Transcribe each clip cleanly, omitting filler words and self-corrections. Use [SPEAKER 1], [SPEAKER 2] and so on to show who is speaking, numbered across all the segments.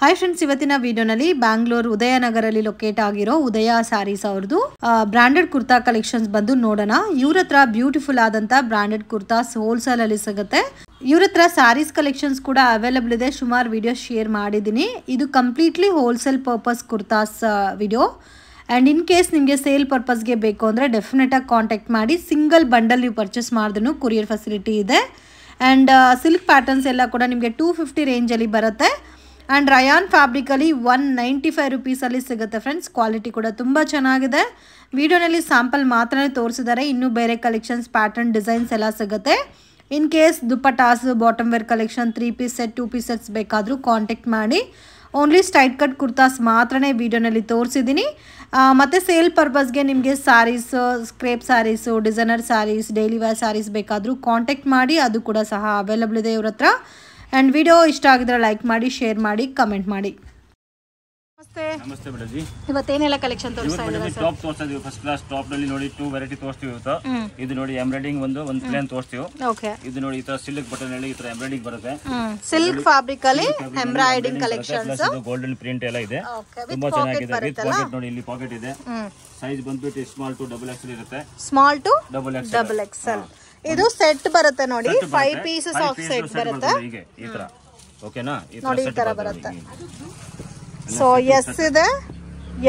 [SPEAKER 1] Hi friends, ಇವತ್ತಿನ ವಿಡಿಯೋನಲ್ಲಿ Bangalore ಉದಯನಗರಲ್ಲಿ locate ಆಗಿರೋ ಉದಯ ಸ್ಯಾರೀಸ್ ಅವ್ರದ್ದು ಬ್ರಾಂಡೆಡ್ ಕುರ್ತಾ ಕಲೆಕ್ಷನ್ಸ್ ಬಂದು ನೋಡೋಣ. ಇವ್ರ ಹತ್ರ ಬ್ಯೂಟಿಫುಲ್ ಆದಂತ ಬ್ರಾಂಡೆಡ್ ಕುರ್ತಾಸ್ ಹೋಲ್ಸೇಲ್ ಅಲ್ಲಿ ಸಿಗುತ್ತೆ. ಇವ್ರ ಹತ್ರ ಸ್ಯಾರೀಸ್ ಕಲೆಕ್ಷನ್ಸ್ ಕೂಡ ಅವೈಲಬಲ್ ಇದೆ. ಸುಮಾರು ವಿಡಿಯೋ ಶೇರ್ ಮಾಡಿದ್ದೀನಿ. ಇದು completely wholesale purpose kurtas video. And in case ನಿಮಗೆ ಸೇಲ್ ಪರ್ಪಸ್ಗೆ ಬೇಕು ಅಂದರೆ ಡೆಫಿನೆಟಾಗಿ ಕಾಂಟ್ಯಾಕ್ಟ್ ಮಾಡಿ. ಸಿಂಗಲ್ ಬಂಡಲ್ ನೀವು ಪರ್ಚೇಸ್ ಮಾಡಿದ್ರೂ ಕೊರಿಯರ್ ಫೆಸಿಲಿಟಿ ಇದೆ. ಆ್ಯಂಡ್ ಸಿಲ್ಕ್ ಪ್ಯಾಟರ್ನ್ಸ್ ಎಲ್ಲ ಕೂಡ ನಿಮಗೆ 250 ರೇಂಜಲ್ಲಿ ಬರುತ್ತೆ. ಆ್ಯಂಡ್ ರಯಾನ್ ಫ್ಯಾಬ್ರಿಕಲ್ಲಿ 195 ರುಪೀಸಲ್ಲಿ ಸಿಗುತ್ತೆ ಫ್ರೆಂಡ್ಸ್. ಕ್ವಾಲಿಟಿ ಕೂಡ ತುಂಬ ಚೆನ್ನಾಗಿದೆ. ವಿಡಿಯೋನಲ್ಲಿ ಸ್ಯಾಂಪಲ್ ಮಾತ್ರ ತೋರಿಸಿದ್ದಾರೆ. ಇನ್ನೂ ಬೇರೆ ಕಲೆಕ್ಷನ್ಸ್, ಪ್ಯಾಟರ್ನ್, ಡಿಸೈನ್ಸ್ ಎಲ್ಲ ಸಿಗುತ್ತೆ. In case dupattas, bottom wear collection, 3 piece set, 2 piece sets ಬೇಕಾದರೂ ಕಾಂಟ್ಯಾಕ್ಟ್ ಮಾಡಿ. ಓನ್ಲಿ ಸ್ಟ್ರೈಟ್ ಕಟ್ ಕುರ್ತಾಸ್ ಮಾತ್ರನೇ ವಿಡಿಯೋನಲ್ಲಿ ತೋರಿಸಿದ್ದೀನಿ. ಮತ್ತು ಸೇಲ್ ಪರ್ಪಸ್ಗೆ ನಿಮಗೆ sarees, crepe sarees, designer sarees, daily wear sarees ಬೇಕಾದರೂ ಕಾಂಟ್ಯಾಕ್ಟ್ ಮಾಡಿ. ಅದು ಕೂಡ ಸಹ ಅವೈಲಬಲ್ ಇದೆ ಇವ್ರ ಹತ್ರ. ಆ್ಯಂಡ್ ವಿಡಿಯೋ ಇಷ್ಟ ಆಗಿದ್ರೆ ಲೈಕ್ ಮಾಡಿ, ಶೇರ್ ಮಾಡಿ, ಕಮೆಂಟ್ ಮಾಡಿ.
[SPEAKER 2] ನಮಸ್ತೆ ಮೇಡಮ್.
[SPEAKER 1] ಇವತ್ತೇನೆಲ್ಲ ಕಲೆಕ್ಷನ್ ತೋರಿಸ್ತಾ ಇದ್ದಾರೆ?
[SPEAKER 2] ಟಾಪ್ ತೋರಿಸ್ತಾ ಇದೀವಿ. ಫಸ್ಟ್ ಕ್ಲಾಸ್ ಟಾಪ್ ನಲ್ಲಿ ನೋಡಿ 2 ವೆರೈಟಿ ತೋರಿಸ್ತೀವಿ ಇವತ್ತು. ಇದು ನೋಡಿ ಎಂಬ್ರಾಯ್ಡಿಂಗ್ ಒಂದು ಪ್ಲೇನ್ ತೋರಿಸ್ತೀವಿ.
[SPEAKER 1] ಓಕೆ.
[SPEAKER 2] ಇದು ನೋಡಿ ಈ ತರ ಸಿಲ್ಕ್ ಬಟನ್ ಅಲ್ಲಿ ಈ ತರ ಎಂಬ್ರಾಯ್ಡಿಂಗ್ ಬರುತ್ತೆ.
[SPEAKER 1] ಸಿಲ್ಕ್ ಫ್ಯಾಬ್ರಿಕ್ ಅಲ್ಲಿ ಎಂಬ್ರಾಯ್ಡಿಂಗ್ ಕಲೆಕ್ಷನ್ಸ್,
[SPEAKER 2] ಗೋಲ್ಡನ್ ಪ್ರಿಂಟ್ ಎಲ್ಲ ಇದೆ. ತುಂಬಾ ಚೆನ್ನಾಗಿದೆ. ವಿತ್ ಪಾಕೆಟ್ ನೋಡಿ, ಇಲ್ಲಿ ಪಾಕೆಟ್ ಇದೆ. ಸೈಜ್ ಬಂದ್ಬಿಟ್ಟು ಸ್ಮಾಲ್ ಟು ಡಬಲ್ ಎಕ್ಸೆಲ್ ಇರುತ್ತೆ.
[SPEAKER 1] Small to
[SPEAKER 2] double
[SPEAKER 1] XL. ಇದು ಸೆಟ್ ಬರುತ್ತೆ ನೋಡಿ, 5 ಪೀಸಸ್ ಆಫ್ ಸೆಟ್ ಬರುತ್ತೆ.
[SPEAKER 2] ಹೀಗೆ ಈ ತರ. ಓಕೆನಾ?
[SPEAKER 1] ನೋಡಿ ಈ ತರ ಬರುತ್ತೆ. ಸೊ ಎಸ್ ಇದೆ,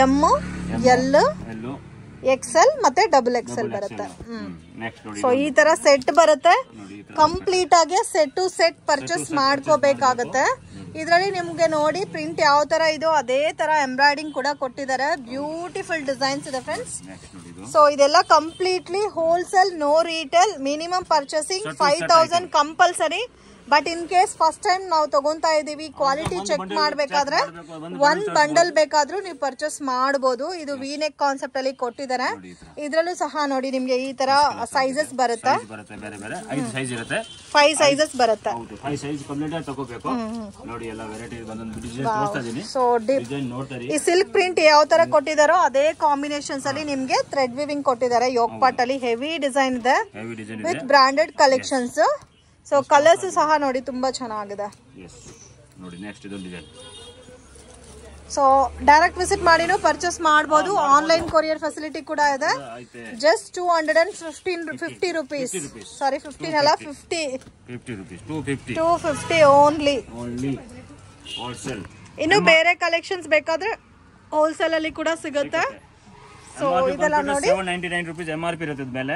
[SPEAKER 1] ಎಂ, ಎಲ್, ಎಕ್ಸೆಲ್ ಮತ್ತೆ ಡಬಲ್ ಎಕ್ಸೆಲ್ ಬರುತ್ತೆ. ಸೊ ಈ ತರ ಸೆಟ್ ಬರುತ್ತೆ. ಕಂಪ್ಲೀಟ್ ಆಗಿ ಸೆಟ್ ಟು ಸೆಟ್ ಪರ್ಚೇಸ್ ಮಾಡ್ಕೋಬೇಕಾಗತ್ತೆ. ಇದರಲ್ಲಿ ನಿಮ್ಗೆ ನೋಡಿ ಪ್ರಿಂಟ್ ಯಾವ ತರ ಇದೋ ಅದೇ ತರ ಎಂಬ್ರಾಯ್ಡಿಂಗ್ ಕೂಡ ಕೊಟ್ಟಿದ್ದಾರೆ. ಬ್ಯೂಟಿಫುಲ್ ಡಿಸೈನ್ಸ್ ಇದೆ ಫ್ರೆಂಡ್ಸ್. ಸೊ ಇದೆಲ್ಲ completely wholesale, no retail. Minimum purchasing 5000 compulsory. But in case first time ನಾವು ತಗೊಂತಾ ಇದೀವಿ, ಕ್ವಾಲಿಟಿ ಚೆಕ್ ಮಾಡ್ಬೇಕಾದ್ರೆ 1 ಬಂಡಲ್ ಬೇಕಾದ್ರೂ ನೀವು ಪರ್ಚೇಸ್ ಮಾಡಬಹುದು. ಇದು ವಿನೆಕ್ ಕಾನ್ಸೆಪ್ಟ್ ಅಲ್ಲಿ ಕೊಟ್ಟಿದ್ದಾರೆ. ಇದ್ರಲ್ಲೂ ಸಹ ನೋಡಿ ನಿಮ್ಗೆ ಈ ತರ ಸೈಜಸ್ ಬರುತ್ತೆ. 5 ಸೈಜಸ್ ಬರುತ್ತೆ. ಸೊ ಈ ಸಿಲ್ಕ್ ಪ್ರಿಂಟ್ ಯಾವ ತರ ಕೊಟ್ಟಿದಾರೋ ಅದೇ ಕಾಂಬಿನೇಷನ್ಸ್ ಅಲ್ಲಿ ನಿಮ್ಗೆ ಥ್ರೆಡ್ ವಿವಿಂಗ್ ಕೊಟ್ಟಿದ್ದಾರೆ. ಯೋಗ್ ಪಾಟ್ ಅಲ್ಲಿ ಹೆವಿ ಡಿಸೈನ್ ಇದೆ with branded collections. So colours ಸಹ ನೋಡಿ ತುಂಬಾ ಚೆನ್ನಾಗಿದೆ. ಸೊ ಡೈರೆಕ್ಟ್ ವಿಸಿಟ್ ಮಾಡಿನೂ ಪರ್ಚೇಸ್ ಮಾಡಬಹುದು. ಆನ್ಲೈನ್ ಕೊರಿಯರ್ ಫೆಸಿಲಿಟಿ ಕೂಡ ಇದೆ. Just 250 rupees. ಸಾರಿ 15 ಅಲ್ಲ, 250 ಓನ್ಲಿ. ಇನ್ನು ಬೇರೆ ಕಲೆಕ್ಷನ್ಸ್ ಬೇಕಾದ್ರೆ ಹೋಲ್ಸೇಲ್ ಅಲ್ಲಿ ಕೂಡ ಸಿಗುತ್ತೆ. ಸೊ ಇದೆಲ್ಲ ನೋಡಿ
[SPEAKER 2] 799 ರೂಪೀಸ್ MRP ಇರುತ್ತೆ ಮೇಲೆ,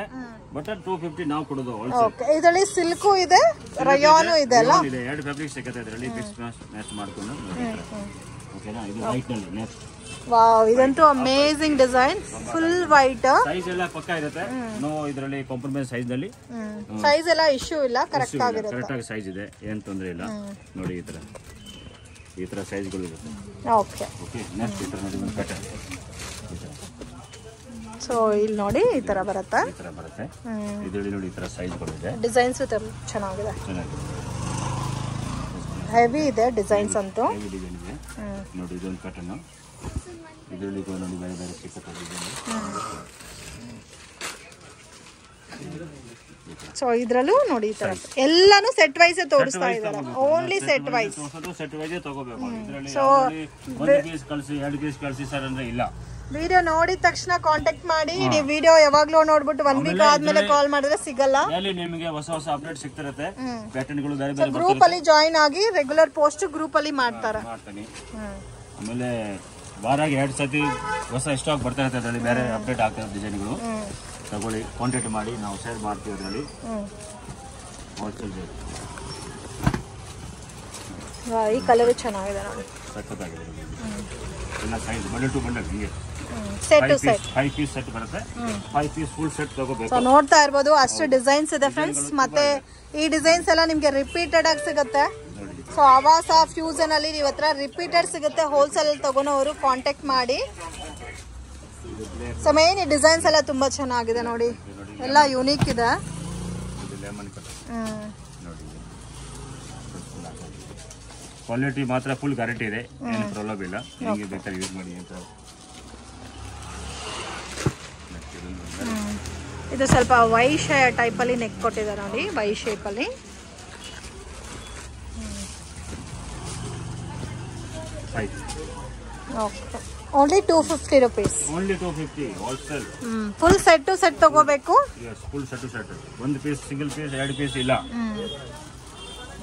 [SPEAKER 2] ಬಟ್ 250 ನಾವು ಕೊಡೋದು ಹೋಲ್ಸೇಲ್.
[SPEAKER 1] ಓಕೆ. ಇದರಲ್ಲಿ ಸಿಲ್ಕು ಇದೆ, ರಯಾನು ಇದೆ ಅಲ್ಲ,
[SPEAKER 2] ಇದೆ. 2 ಫ್ಯಾಬ್ರಿಕ್ ಸಿಗುತ್ತೆ ಇದರಲ್ಲಿ. ಮಿಕ್ಸ್ ಮ್ಯಾಚ್ ಮಾಡ್ಕೊಂಡು. ಓಕೆನಾ? ಇದು ವೈಟ್ ನಲ್ಲಿ ನೆಕ್ಸ್ಟ್.
[SPEAKER 1] ವಾವ್, ಇದಂತೂ amazing design. Full white.
[SPEAKER 2] Size ಎಲ್ಲ ಪಕ್ಕಾ ಇರುತ್ತೆ. ನೋ ಇದರಲ್ಲಿ ಕಾಂಪ್ರಮೈಸ್ ಸೈಜ್ ನಲ್ಲಿ.
[SPEAKER 1] ಸೈಜ್ ಎಲ್ಲ ಇಶ್ಯೂ ಇಲ್ಲ, ಕರೆಕ್ಟ್ ಆಗಿರುತ್ತೆ.
[SPEAKER 2] ಕರೆಕ್ಟ್ ಆಗಿ ಸೈಜ್ ಇದೆ, ಏನು ತೊಂದರೆ ಇಲ್ಲ. ನೋಡಿ ಈ ತರ ಸೈಜ್ಗಳು ಇರುತ್ತೆ.
[SPEAKER 1] ಓಕೆ.
[SPEAKER 2] ಓಕೆ. ನೆಕ್ಸ್ಟ್ ಈ ತರ ನೋಡಿ ಒಂದು ಪ್ಯಾಟರ್ನ್.
[SPEAKER 1] ಸೊ ಇಲ್ಲಿ ನೋಡಿ ಈ ತರ ಬರುತ್ತೆ.
[SPEAKER 2] ಇದರಲ್ಲಿ ನೋಡಿ ಈ ತರ ಸೈಜ್ಗಳು ಇದೆ.
[SPEAKER 1] ಡಿಸೈನ್ಸ್ ಚೆನ್ನಾಗಿದೆ. ಹೆವಿ ಇದೆ ಡಿಸೈನ್ಸ್ ಅಂತೂ.
[SPEAKER 2] ಹೆವಿ ಡಿಸೈನ್ ಇದೆ ನೋಡಿ. ಇದೊಂದು ಪ್ಯಾಟರ್ನ್. ಇದರಲ್ಲಿ ನೋಡಿ ಬೇರೆ ಬೇರೆ ಸಿಕ್ಕತ್ತೆ ಡಿಸೈನ್.
[SPEAKER 1] ಸೊ ಇದ್ರಲ್ಲೂ ನೋಡಿ ಈ ತರ ಎಲ್ಲಾನು ಸೆಟ್ ವೈಸ್ ತೋರಿಸ್ತಾ ಇದ್ದಾರೆ. Only set wise.
[SPEAKER 2] Set wise ತಗೋಬೇಕು. ಇದರಲ್ಲಿ ಒಂದು ಪೀಸ್ ಕಳಿಸಿ, 2 ಪೀಸ್ ಕಳಿಸಿ ಸರ್ ಅಂದ್ರೆ ಇಲ್ಲ.
[SPEAKER 1] ವಿಡಿಯೋ ನೋಡಿದ ತಕ್ಷಣ ಕಾಂಟ್ಯಾಕ್ಟ್ ಮಾಡಿ. ನೀವು ವಿಡಿಯೋ ಯಾವಾಗ್ಲೂ ನೋಡ್ಬಿಟ್ಟು 1 ವೀಕ್ ಆದ್ಮೇಲೆ ಕಾಲ್ ಮಾಡಿದ್ರೆ ಸಿಗಲ್ಲ.
[SPEAKER 2] ನಿಮಗೆ ಹೊಸ ಅಪ್ಡೇಟ್ ಸಿಗ್ತಿರುತ್ತೆ. ಪ್ಯಾಟರ್ನ್ಗಳು ಬೇರೆ ಬೇರೆ
[SPEAKER 1] ಗ್ರೂಪ್ ಅಲ್ಲಿ ಜಾಯಿನ್ ಆಗಿ ರೆಗ್ಯುಲರ್ ಪೋಸ್ಟ್ ಗ್ರೂಪ್ ಅಲ್ಲಿ ಮಾಡ್ತಾರೆ.
[SPEAKER 2] ಆಮೇಲೆ ವಾರಾಗಿ 2 ಸತಿ ಹೊಸ ಸ್ಟಾಕ್ ಬರ್ತಾ ಇರುತ್ತೆ. ಅದರಲ್ಲಿ ಬೇರೆ ಅಪ್ಡೇಟ್ ಆಗ್ತಾರೆ ಡಿಸೈನ್ಗಳು. ತಗೊಳ್ಳಿ, ಕಾಂಟ್ಯಾಕ್ಟ್ ಮಾಡಿ, ನಾವು ಶೇರ್ ಮಾಡ್ತೀವಿ ಅದರಲ್ಲಿ. Wholesale rate.
[SPEAKER 1] ಈ ಕಲರ್ ಚೆನ್ನಾಗಿದೆ ನೋಡಿ,
[SPEAKER 2] ಸಖತ್ತಾಗಿದೆ. ಎಲ್ಲ ಸೈಜ್ ಬಂಡಲ್ ಟು ಬಂಡಲ್ ಹಿಂಗೆ
[SPEAKER 1] set to set
[SPEAKER 2] 5 piece set ಬರುತ್ತೆ. 5 ಪೀಸ್ ಫುಲ್ ಸೆಟ್ ತಗೋಬೇಕು.
[SPEAKER 1] ಸೊ ನೋಡ್ತಾ ಇರಬಹುದು ಅಷ್ಟು ಡಿಸೈನ್ಸ್ ಇದೆ ಫ್ರೆಂಡ್ಸ್. ಮತ್ತೆ ಈ ಡಿಸೈನ್ಸ್ ಎಲ್ಲ ನಿಮ್ಗೆ ರಿಪೀಟೆಡ್ ಆಗಿ ಸಿಗುತ್ತೆ. ಸೊ ಆವಾಸ ಫ್ಯೂಸನ್ ಅಲ್ಲಿ ನೀವು ಹತ್ರ ರಿಪೀಟೆಡ್ ಸಿಗುತ್ತೆ. ಹೋಲ್ಸೇಲ್ ಅಲ್ಲಿ ತಗೊಳೋರು ಕಾಂಟ್ಯಾಕ್ಟ್ ಮಾಡಿ. ಸೊ ಮೇನ್ ಈ ಡಿಸೈನ್ಸ್ ಎಲ್ಲ ತುಂಬಾ ಚೆನ್ನಾಗಿದೆ ನೋಡಿ, ಎಲ್ಲ ಯೂನಿಕ್ ಇದೆ.
[SPEAKER 2] ಕ್ವಾಲಿಟಿ ಮಾತ್ರ ಫುಲ್ ಗ್ಯಾರಂಟಿ ಇದೆ, ಏನು ಪ್ರಾಬ್ಲಮ್ ಇಲ್ಲ. ನಿಮಗೆ ಬೇಕಾದ್ರೆ ಯೂಸ್ ಮಾಡಿ ಅಂತ.
[SPEAKER 1] ಇದು ಸ್ವಲ್ಪ ವೈ ಟೈಪ್ ಅಲ್ಲಿ ನೆಕ್ ಕೊಟ್ಟಿದ್ದಾರೆ ನೋಡಿ, ವೈ ಶೇಪ್ ಅಲ್ಲಿ.
[SPEAKER 2] 5.
[SPEAKER 1] Okay only 250 rupees.
[SPEAKER 2] Only 250 wholesale.
[SPEAKER 1] Full set to set ತಗೋಬೇಕು.
[SPEAKER 2] Yes, full set to set. ಒಂದು ಪೀಸ್ ಸಿಂಗಲ್ ಪೀಸ್ 2 ಪೀಸ್ ಇಲ್ಲ.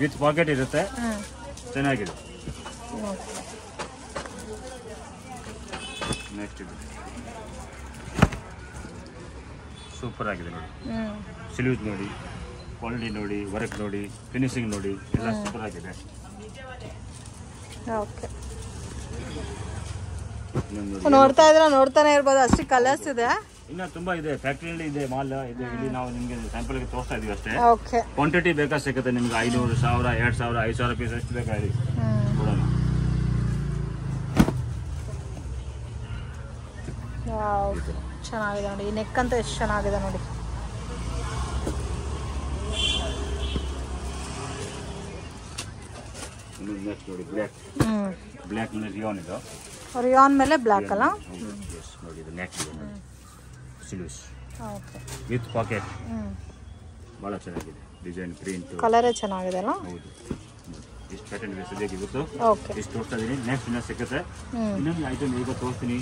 [SPEAKER 2] ವಿತ್ ಪಾಕೆಟ್ ಇರುತ್ತೆ. ಚೆನ್ನಾಗಿದೆ. ನೆಕ್ಸ್ಟ್ ಇದು ಸೂಪರ್ ಆಗಿದೆ ನೋಡಿ. ಸಿಲ್ಯೂಸ್ ನೋಡಿ, ಕ್ವಾಲಿಟಿ ನೋಡಿ, ವರ್ಕ್ ನೋಡಿ, ಫಿನಿಶಿಂಗ್ ನೋಡಿ, ಎಲ್ಲ ಸೂಪರ್ ಆಗಿದೆ.
[SPEAKER 1] ಓಕೆ, ನೋಡ್ತಾನೆ ಇರ್ಬೋದು, ಅಷ್ಟು ಕಲರ್ಸ್ ಇದೆ.
[SPEAKER 2] ಇನ್ನ ತುಂಬಾ ಇದೆ, ಫ್ಯಾಕ್ಟ್ರಿಯಲ್ಲಿ ಇದೆ ಮಾಲ್ ಇದೆ. ಇಲ್ಲಿ ನಾವು ನಿಮ್ಗೆ ಸ್ಯಾಂಪಲ್ ಗೆ ತೋರಿಸ್ತಾ ಇದೀವಿ ಅಷ್ಟೇ.
[SPEAKER 1] ಓಕೆ,
[SPEAKER 2] ಕ್ವಾಂಟಿಟಿ ಬೇಕಾ ಸಿಗುತ್ತೆ ನಿಮ್ಗೆ. 500, 1000, 2000, 5000 ಪೀಸ್ ಎಷ್ಟು ಬೇಕಾ ಹೇಳಿ ಕೊಡೋಣ.
[SPEAKER 1] ಚೆನ್ನಾಗಿದೆ ನೋಡಿ, ಈ ನೆಕ್ ಅಂತೂ ಎಷ್ಟು ಚೆನ್ನಾಗಿದೆ ನೋಡಿ.
[SPEAKER 2] ನೆಕ್ಸ್ಟ್ ನೋಡಿ ಬ್ಲ್ಯಾಕ್. ಬ್ಲ್ಯಾಕ್ ಮೇಲೆ ರಿಯಾನ್ ಇದು.
[SPEAKER 1] ರಿಯಾನ್ ಮೇಲೆ ಬ್ಲ್ಯಾಕ್ ಅಲ್ಲ.
[SPEAKER 2] ನೋಡಿ ಇದು neck sleeves.
[SPEAKER 1] Okay,
[SPEAKER 2] with pocket. ಬಹಳ ಚೆನ್ನಾಗಿದೆ ಡಿಸೈನ್, ಪ್ರಿಂಟ್,
[SPEAKER 1] ಕಲರೇ ಚೆನ್ನಾಗಿದೆ ಅಲ್ಲ.
[SPEAKER 2] ಹೌದು, ಇಷ್ಟು ಪ್ಯಾಟರ್ನ್ ಸದ್ಯಕ್ಕೆ ಇವತ್ತು
[SPEAKER 1] ಓಕೆ
[SPEAKER 2] ಇಷ್ಟು ತೋರಿಸ್ತಾ ಇದೀನಿ. ನೆಕ್ಸ್ಟ್ ಇನ್ನೂ ಸಿಗುತ್ತೆ. ಇನ್ನೊಂದು ಐಟಮ್ ಈಗ ತೋರಿಸ್ತೀನಿ.